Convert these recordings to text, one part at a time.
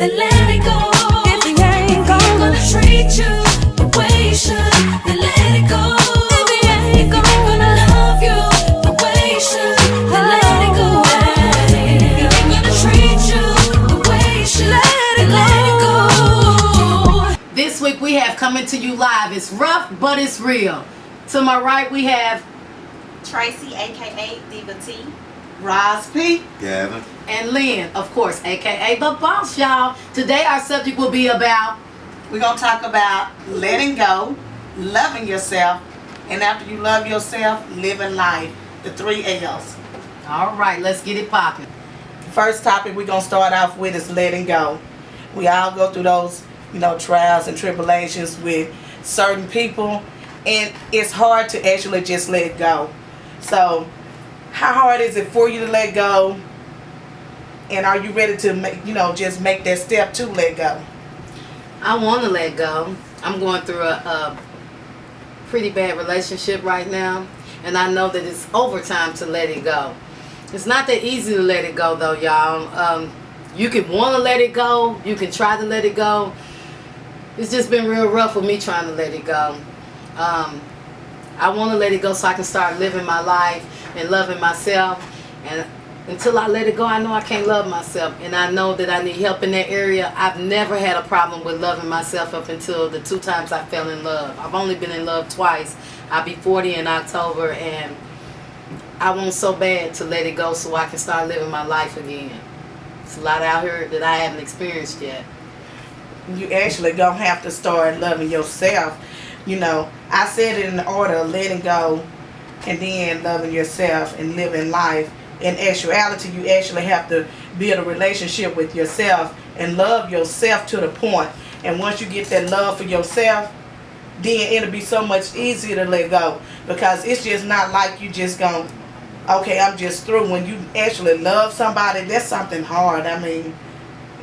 then let it go. If he ain't gonna treat you the way you should, then let it go. If he ain't gonna love you the way you should, then let it go. If he ain't gonna treat you the way you should, then let it go. This week we have coming to you live. It's rough, but it's real. To my right we have Tracy, aka Diva T. Roz P. Gavin. and Lynn, of course, aka the boss, y'all. Today our subject will be about We're going to talk about letting go, loving yourself, and after you love yourself, living life. The 3 L's. all right, let's get it popping. First topic we're going to start off with is letting go. We all go through those, trials and tribulations with certain people, and it's hard to actually just let go. So, how hard is it for you to let go? And are you ready to make, just make that step to let go? I want to let go. I'm going through a pretty bad relationship right now, and I know that it's overtime to let it go. It's not that easy to let it go, though, y'all. You can want to let it go. You can try to let it go. It's just been real rough for me trying to let it go. I want to let it go so I can start living my life and loving myself. And until I let it go, I know I can't love myself. And I know that I need help in that area. I've never had a problem with loving myself up until the 2 times I fell in love. I've only been in love twice. I'll be 40 in October, and I want so bad to let it go so I can start living my life again. It's a lot out here that I haven't experienced yet. You actually gonna have to start loving yourself. I said it in the order of letting go and then loving yourself and living life. In actuality, you actually have to build a relationship with yourself and love yourself to the point. And once you get that love for yourself, then it'll be so much easier to let go, because it's just not like you just gonna, okay, I'm just through. When you actually love somebody, that's something hard. I mean,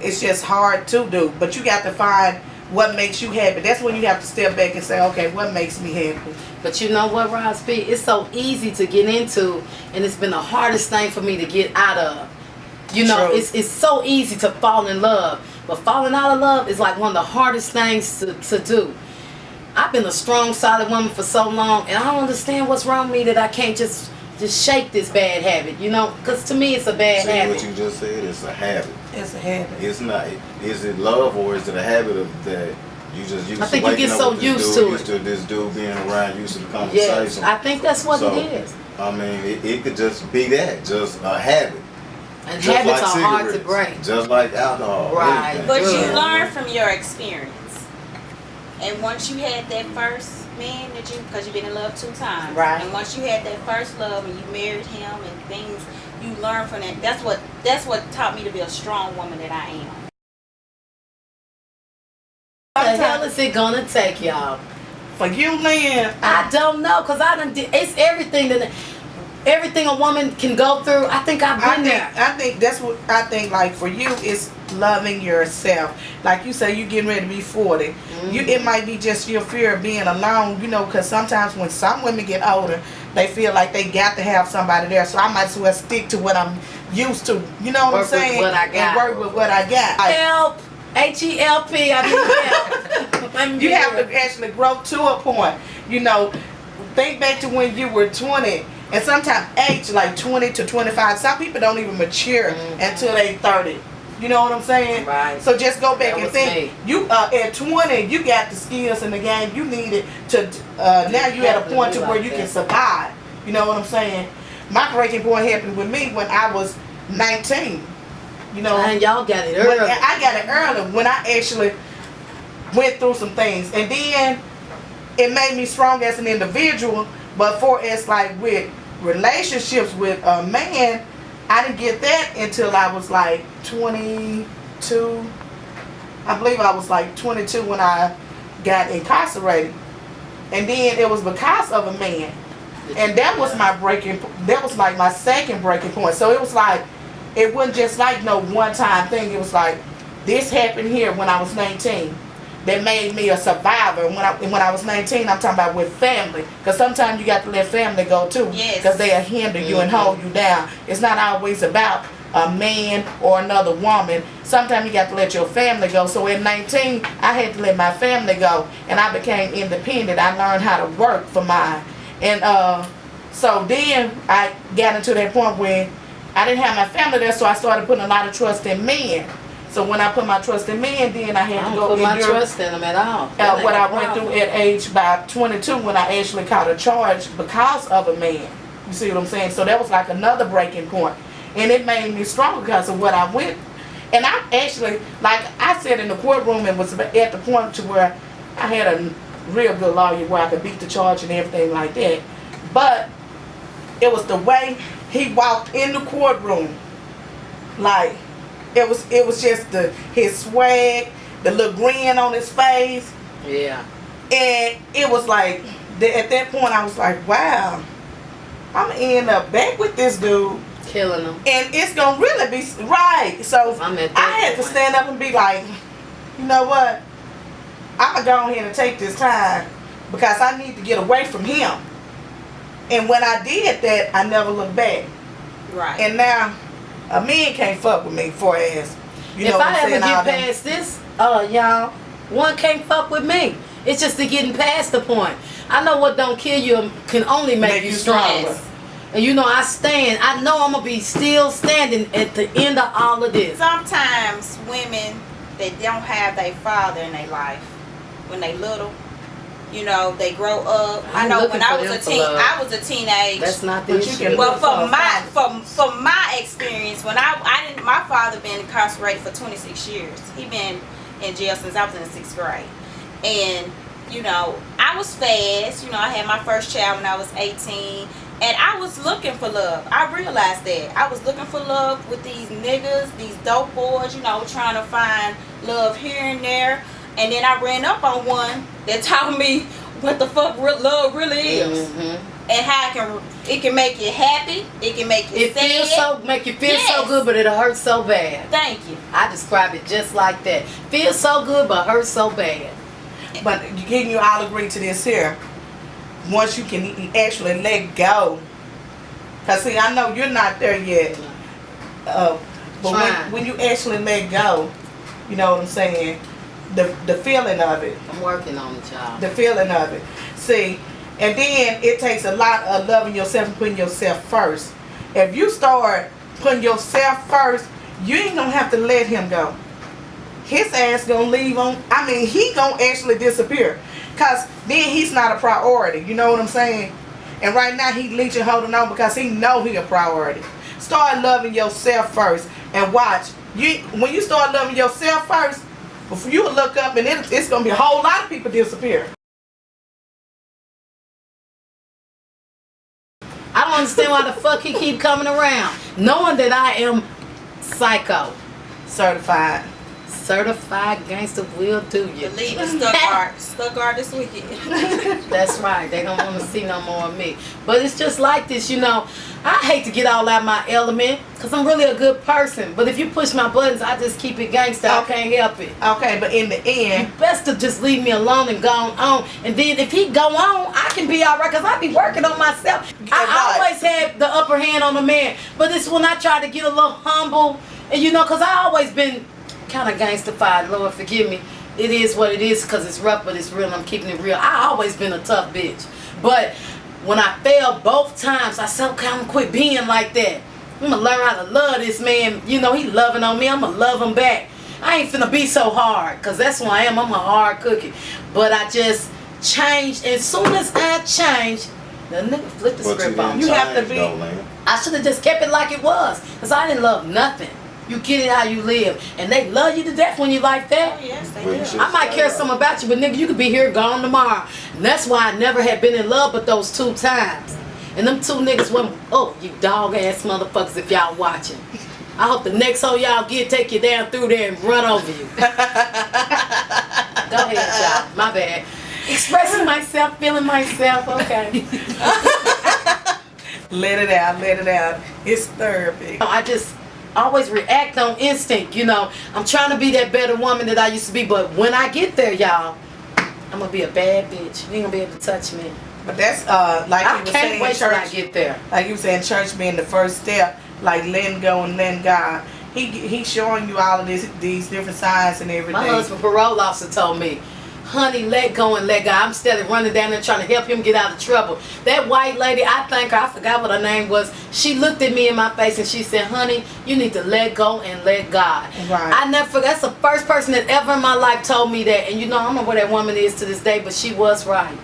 it's just hard to do, but you got to find what makes you happy. That's when you have to step back and say, okay, what makes me happy? But you know what, Roz P? It's so easy to get into, and it's been the hardest thing for me to get out of. True. It's so easy to fall in love, but falling out of love is like one of the hardest things to do. I've been a strong, solid woman for so long, and I don't understand what's wrong with me that I can't just shake this bad habit, because to me it's a bad See habit. what you just said? It's a habit. It's a habit. It's not. Is it love, or is it a habit of that you just used I to think you waking get up so with used this to dude, it. used to this dude being around, used to the conversation. Yes, I think that's what So, it is. I mean, it could just be that, just a habit. And Just habits like are hard to cigarettes, break. Just like alcohol. Right. anything. But you Good. learn from your experience. And once you had that first man because you've been in love 2 times. Right. And once you had that first love and you married him and things, you learn from that. That's what taught me to be a strong woman that I am. What the hell is it gonna take, y'all? For you, Lynn, I don't know, cause it's everything a woman can go through. I think I've been there. I think that's what I think. Like for you, it's loving yourself. Like you say, you getting ready to be 40. Mm-hmm. It might be just your fear of being alone. Because sometimes when some women get older, they feel like they got to have somebody there. So I might as well stick to what I'm used to. You know what I'm Work with saying? what I got. And work with what I got. Like, Help, HELP. I need help. you have to actually grow to a point. Think back to when you were 20. And sometimes age like 20 to 25. Some people don't even mature until they 30. You know what I'm saying? Right. So just go back That and was think. me. You at 20, you got the skills in the game you needed to. Now you at a point to where you can survive. You know what I'm saying? My breaking point happened with me when I was 19. And y'all got it When early. I got it early when I actually went through some things, and then it made me strong as an individual. But for it's like with relationships with a man, I didn't get that until I was like 22. I believe I was like 22 when I got incarcerated, and then it was because of a man, and that was my that was like my second breaking point. So it was like, it wasn't just like no one-time thing. It was like, this happened here when I was 19. That made me a survivor. When I was 19, I'm talking about with family. Because sometimes you got to let family go too. Yes. Because they'll hinder you and hold you down. It's not always about a man or another woman, sometimes you got to let your family go. So at 19, I had to let my family go, and I became independent. I learned how to work for mine. And so then I got into that point where I didn't have my family there, so I started putting a lot of trust in men. So when I put my trust in men, then I had I to don't go put my endure trust in them at all. what I went through at age about 22 when I actually caught a charge because of a man. You see what I'm saying? So that was like another breaking point. And it made me stronger because of what I went. And I actually, like I said in the courtroom, it was at the point to where I had a real good lawyer where I could beat the charge and everything like that. But it was the way he walked in the courtroom. Like, it was just his swag, the little grin on his face. Yeah. And it was like, at that point I was like, wow, I'm gonna end up back with this dude. Killing them. And it's gonna really be right. So I'm at that I had to point. stand up and be like, you know what? I'm gonna go ahead and take this time because I need to get away from him. And when I did that, I never looked back. Right. And now a man can't fuck with me for ass. You know If what I I'm ever saying? get All them- past this, y'all, one can't fuck with me. It's just the getting past the point. I know what don't kill you can only make you stronger. And you know, I know I'm going to be still standing at the end of all of this. Sometimes women that don't have their father in their life when they little, you know, they grow up. I I'm know looking when I for was them a for teen, love. I was a teenage. That's not the But you issue. can Well, look for a from my experience, when I didn't, my father been incarcerated for 26 years. He been in jail since I was in the 6th grade, and you know, I was fast. You know, I had my first child when I was 18, and I was looking for love. I realized that I was looking for love with these niggas, these dope boys. You know, trying to find love here and there, and then I ran up on one that taught me what the fuck love really is. Mm-hmm. And how it can make you happy, it can make you It sad. feels make you feel so Yes. good, but it'll hurt so bad. Thank you. I describe it just like that. Feels so good, but hurts so bad. But you all agree to this here. Once you can actually let go. Because see, I know you're not there yet. But Trying. when you actually let go, you know what I'm saying? The feeling of it. I'm working on it, y'all. The feeling of it. See, and then it takes a lot of loving yourself and putting yourself first. If you start putting yourself first, you ain't gonna have to let him go. His ass gonna leave he gonna actually disappear. Cause then he's not a priority, you know what I'm saying? And right now he leeching holding on because he know he a priority. Start loving yourself first and watch. When you start loving yourself first, before you look up and it's gonna be a whole lot of people disappear. I don't understand why the fuck he keep coming around, knowing that I am psycho. Certified. Certified gangster will do you. Believe it, Stuttgart this weekend. That's right. They don't want to see no more of me. But it's just like this, you know. I hate to get all out of my element because I'm really a good person. But if you push my buttons, I just keep it gangster. I can't help it. Okay, but in the end, Best to just leave me alone and go on. And then if he go on, I can be all right because I be working on myself. I Right. always had the upper hand on the man. But it's when I try to get a little humble. And you know, because I always been kind of gangstified. Lord, forgive me. It is what it is because it's rough, but it's real. I'm keeping it real. I always been a tough bitch. But when I failed both times, I said, okay, I'm going to quit being like that. I'm going to learn how to love this man. You know, he loving on me. I'm going to love him back. I ain't finna be so hard because that's who I am. I'm a hard cookie. But I just changed. As soon as I changed, the nigga flipped the But script you on didn't me. You have to change be- though, Lane. I should have just kept it like it was because I didn't love nothing. You get it how you live. And they love you to death when you like that. Oh, yes, they Well, do. you should- I might care something about you, but nigga, you could be here gone tomorrow. And that's why I never had been in love but those 2 times. And them 2 niggas went, oh, you dog ass motherfuckers if y'all watching. I hope the next hoe y'all get take you down through there and run over you. Go ahead, y'all. My bad. Expressing myself, feeling myself, okay. let it out. It's therapy. I just always react on instinct, you know. I'm trying to be that better woman that I used to be, but when I get there, y'all, I'm gonna be a bad bitch. You ain't gonna be able to touch me. But that's like I you were can't saying, wait till I church. get there. Like you were saying, church being the first step. like letting go and letting God. He's showing you all of these different signs and everything. My husband parole officer told me, honey, let go and let go. I'm steady running down there trying to help him get out of trouble. That white lady, I forgot what her name was. She looked at me in my face and she said, honey, you need to let go and let God. Right. I never forget. That's the first person that ever in my life told me that. And you know, I don't know where that woman is to this day, but she was right.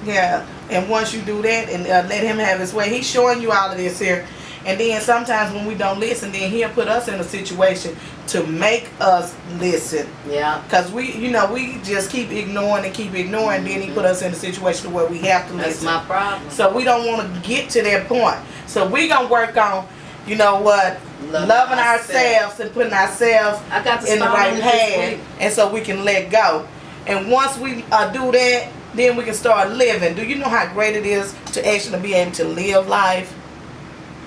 Yeah. And once you do that and let him have his way, he's showing you all of this here. And then sometimes when we don't listen, then he'll put us in a situation to make us listen. Yeah. Because we just keep ignoring and keep ignoring. Then he put us in a situation where we have to That's listen. my problem. So we don't want to get to that point. So we going to work on, you know what, loving ourselves and putting ourselves I got to in the start right on it path. this week. And so we can let go. And once we do that, then we can start living. Do you know how great it is to actually be able to live life?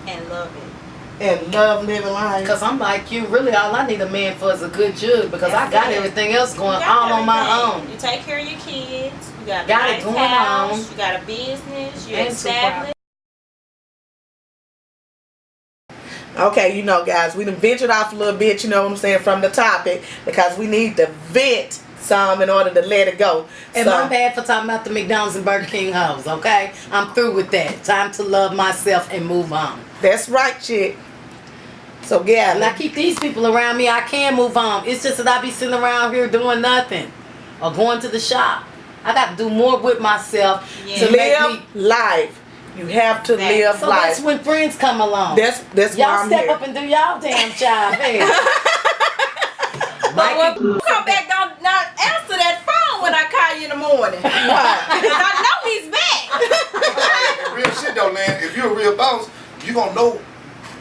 And love it. And love living life. Because I'm like you, really all I need a man for is a good judge because I That's got it. everything else going You got all on my everything. own. You take care of your kids. You got a Got it nice going house. on. You got a business. You're And two established. Okay, you know, guys, we done ventured off a little bit, you know what I'm saying, from the topic because we need to vent some in order to let it go. And So- my bad for talking about the McDonald's and Burger King hoes, okay? I'm through with that. Time to love myself and move on. That's right, chick. So, yeah. And I keep these people around me, I can move on. It's just that I be sitting around here doing nothing or going to the shop. I got to do more with myself Yeah. to make live me. life. You have to Exactly. live So life. that's when friends come along. That's why y'all I'm step here. up and do y'all damn job. Hey. But when you come back, don't not answer that phone when I call you in the morning. Right. Because I know he's back. Real shit though, man. If you're a real boss, you gonna know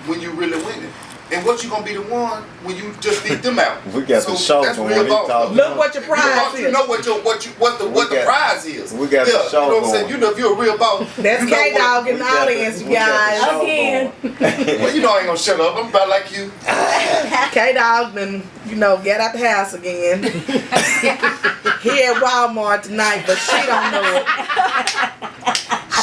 when you really winning. And what you gonna be the one when you just beat them out. We got the show that's going. real He boss. talking. Look what your If you're a prize boss, you is. know what the got- prize is. we got the yeah, show you know what I'm saying? going. You know if you're a real boss. That's you know K-Dog in We the got the- audience, you we got the guys. show Again. going. Well, you know I ain't gonna shut up. I'm about like you. K-Dog been, get out the house again. He at Walmart tonight, but she don't know it.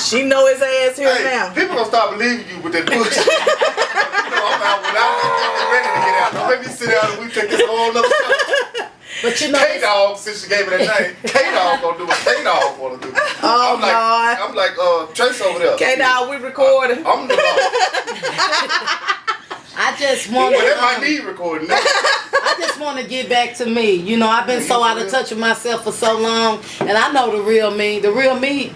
She know his ass here Hey, now. people gonna start believing you with that bullshit. You know, I'm out without I'm ready to get out. Don't let me sit down and we take this whole nother stuff. But you know, K-Dog, since she gave me that name, K-Dog gonna do what K-Dog wanna do. Oh, I'm like Trace over there. K-Dog, we recording. I'm the boss. I just Well, want that might to. need recording. Now. I just want to get back to me. You know, I've been so out of touch with myself for so long, and I know the real me. The real me,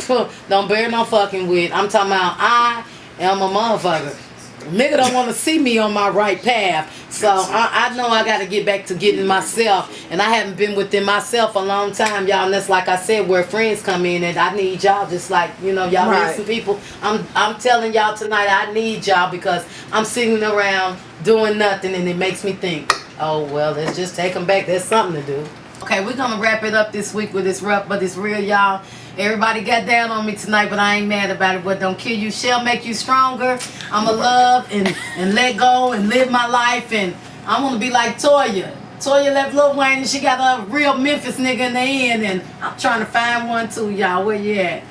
don't bear no fucking with. I'm talking about I am a motherfucker. Nigga don't want to see me on my right path. So I know I got to get back to getting myself, and I haven't been within myself a long time, y'all. And that's like I said, where friends come in, and I need y'all. Just like y'all Right. listen, people. I'm telling y'all tonight, I need y'all because I'm sitting around doing nothing, and it makes me think. Oh, well, let's just take them back. There's something to do. Okay, we're going to wrap it up this week with this rough, but it's real, y'all. Everybody got down on me tonight, but I ain't mad about it. What don't kill you shall make you stronger. I'm going to love and let go and live my life. And I want to be like Toya. Toya left Lil Wayne and she got a real Memphis nigga in the end. And I'm trying to find one too, y'all. Where you at?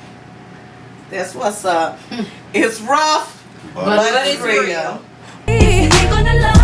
That's what's up. It's rough, But but it's real. If you're gonna love